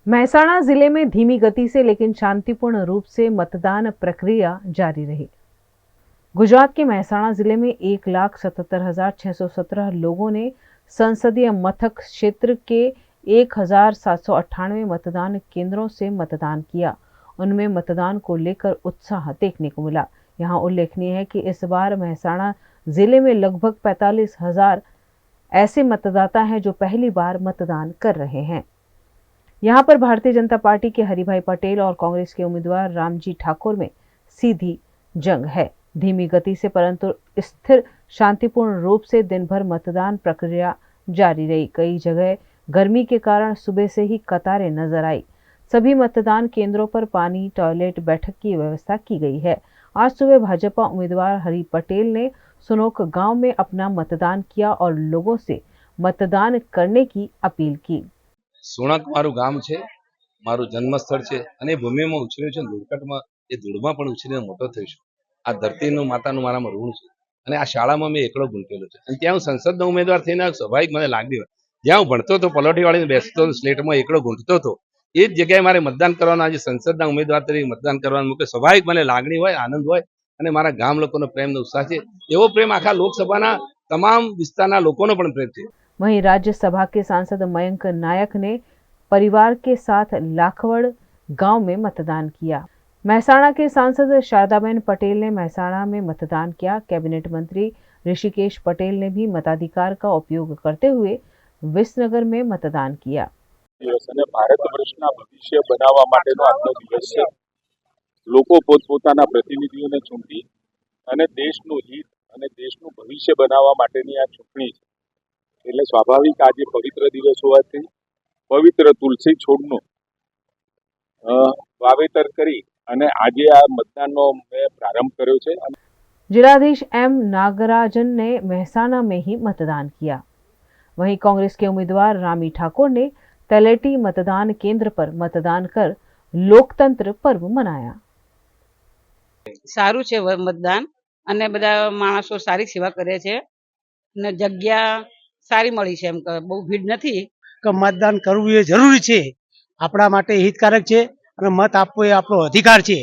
महसाणा जिले में धीमी गति से लेकिन शांतिपूर्ण रूप से मतदान प्रक्रिया जारी रही। गुजरात के महसाणा जिले में 1,77,617 लोगों ने संसदीय मथक क्षेत्र के 1,798 मतदान केंद्रों से मतदान किया। उनमें मतदान को लेकर उत्साह देखने को मिला। यहां उल्लेखनीय है कि इस बार महसाणा जिले में लगभग 45,000 ऐसे मतदाता हैं जो पहली बार मतदान कर रहे हैं। यहां पर भारतीय जनता पार्टी के हरिभाई पटेल और कांग्रेस के उम्मीदवार रामजी ठाकुर में सीधी जंग है। धीमी गति से परंतु स्थिर शांतिपूर्ण रूप से दिन भर मतदान प्रक्रिया जारी रही। कई जगह गर्मी के कारण सुबह से ही कतारें नजर आई। सभी मतदान केंद्रों पर पानी, टॉयलेट, बैठक की व्यवस्था की गई है। आज सुबह भाजपा उम्मीदवार हरि पटेल ने सुनोक गांव में अपना मतदान किया और लोगों से मतदान करने की अपील की। सोणक मारू गाम छे, मारू जन्मस्थળ છે અને ભૂમિમાં ઉછર્યો છે, લુડકટમાં એ ધૂળમાં પણ ઉછરીને મોટો થયો છું। આ ધરતીનું માતાનું મારામાં ઋણ છે અને આ શાળામાં મેં એકલો ગુંટેલો છે અને ત્યાં હું સંસદનો ઉમેદવાર થઈને સ્વાભાવિક મને લાગણી હોય। જ્યાં હું ભણતો હતો પલોઠીવાળીને બેસતો સ્લેટમાં એકલો ગુંટતો હતો એ જ જગ્યાએ મારે મતદાન કરવાનું, આજે સંસદના ઉમેદવાર તરીકે મતદાન કરવાનું મૂકે સ્વાભાવિક મને લાગણી હોય, આનંદ હોય અને મારા ગામ લોકોનો પ્રેમ ને ઉત્સાહ છે। એવો પ્રેમ આખા લોકસભાના તમામ વિસ્તારના લોકોનો પણ પ્રેમ છે। वहीं राज्यसभा के सांसद मयंक नायक ने परिवार के साथ लाखवड़ गांव में मतदान किया। महसाणा के सांसद शारदाबेन पटेल ने महसाणा में मतदान किया। कैबिनेट मंत्री ऋषिकेश पटेल ने भी मताधिकार का उपयोग करते हुए विसनगर में मतदान किया। भारत वर्षना भविष्य बनावा माटेनो આજનો દિવસ છે। લોકો પોતપોતાના પ્રતિનિધિઓને ચૂંટી અને દેશનું હિત અને દેશનું ભવિષ્ય બનાવવા માટેની આ ચૂંટણી છે। એટલે સ્વાભાવિક આજે પવિત્ર દિવસ હોવાથી પવિત્ર તુલસી છોડનું વાવેતર કરી અને આજે આ મતદાનનો મેં પ્રારંભ કર્યો છે। जिलाधीश एम नागराजन ने महसाणा में ही मतदान किया। वहीं कांग्रेस के उम्मीदवार रामी ठाकुर ने तलेटी मतदान केंद्र पर मतदान कर लोकतंत्र पर्व मनाया। सारू छे मतदान અને બધા માણસો સારી સેવા કરે છે અને જગ્યા સારી મળી છે, એમ બહુ ભીડ નથી। मतदान करવું એ જરૂરી છે, આપણા માટે હિતકારક છે અને મત આપવો એ આપણો અધિકાર છે।